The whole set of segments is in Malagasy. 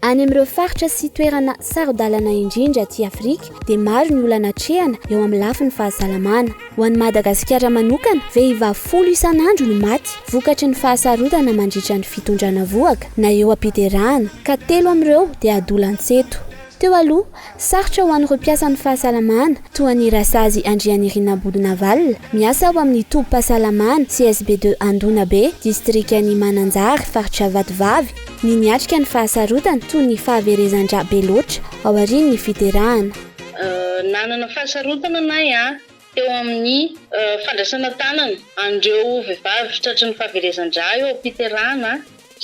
Any amin'ireo faritra sy toerana sarodalana indrindra aty Afrika dia maro ny olana trehana eo amin'ny lafin'ny fahasalamana. Ho an'i Madagasikara manokana, vehivavy 10 isan'andro no maty vokatry ny fahasarotana mandritra ny fitondrana vohaka na eo am-piterahana, ka 3 amin'ireo dia adolan-tseto. Teo aloha, sarotra ho an'ireo mpiasan'ny fahasalamana toa ny Rasazy Andrianirina-Bodonavalina, miasa ao amin'ny tobim-pahasalamana CSB2 Andonabe, distrikan'ny Mananjary, faritra Vatovavy, ny niatrika ny fahasarotana toy ny fahaverezan-dra Beloatra ao aorian'ny fiterahana. Nanana fahasarotana teo amin'ny fandraisana tanana andreo vehivavy tratry ny fahaverezan-dra eo am-piterahana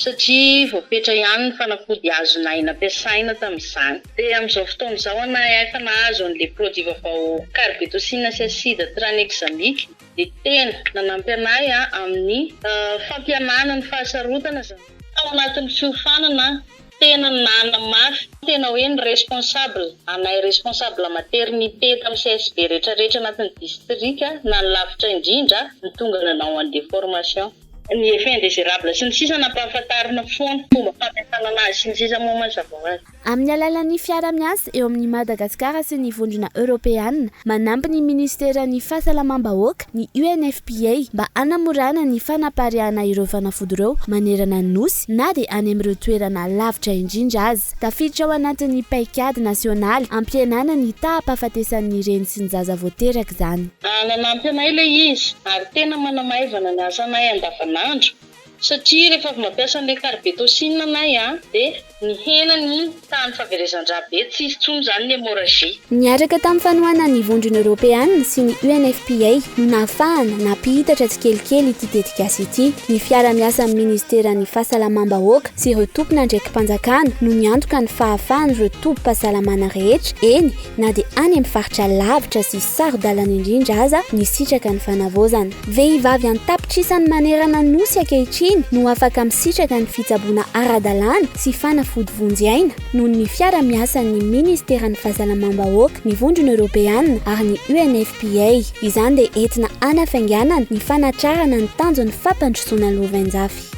satria voapetra ihany ny fanafody azonay nampiasaina tamin'izany. Dia amin'izao fotoana izao efa nahazo an'ilay produit vaovao carbetocine sy acide tranexamique dia tena nanampy anay amin'ny fampianana ny fahasarotana. Ao anatin'ny fiofanana tena nanamafy, tena hoe ny responsable, anay responsable maternité tamin'ny CSB rehetrarehetra anatin'ny distrika na ny lavitra indrindra ny tonga nanao an'ilay formation. Ny effet indésirable sy ny sisa nampahafantarina foana fomba fampiasana anazy sy ny sisa moa mazava ho azy. Amin'ny alalan'ny fiara-miasa eo amin'ny Madagasikara sy ny vondrona Europeana, manampy ny Ministeran'ny Fahasalamam-bahoaka, ny UNFPA, mba hanamorana ny fanapariahana ireo fanafody ireo manerana ny nosy na dia any amin'ireo toerana lavitra indrindra azy. Tafiditra ao anatin'ny paikady nasionaly ampihenana ny taham-pahafatesan'ny reny sy ny zaza voateraka izany. Nanampy anay ilay izy ary tena manamaivana ny asanay andavanandro satria rehefa avy mampiasa an'ilay carbetocine anay dia ny henany tany fahaverezan-dra be tsisy intsony izany ny hémorragie. Niaraka tamin'ny fanohana ny vondrona Europeana sy ny UNFPA no nahafahana nampihitatra tsikelikely ity tetikasa ity. Ny fiara-miasa amin'ny Ministeran'ny Fahasalamam-bahoaka sy ireo tompona ndraikim-panjakana no niantoka ny fahafahana ireo tobim-pahasalamana rehetra, eny na dia any amin'ny faritra lavitra sy sarodalana indrindra aza ny sitraka ny fanavozana. Vehivavy an-tapitrisany manerana ny nosy ankehitriny no afaka misitraka ny fitsaboana ara-dalàna sy fanafody vonjy-aina noho ny fiara-miasa ny Ministeran'ny Fahasalamam-bahoaka, ny vondrona Europeana ary ny UNFPA. Izany dia entina hanafainganana ny fanatrarana ny tanjon'ny fampandrosoana lovanjafy.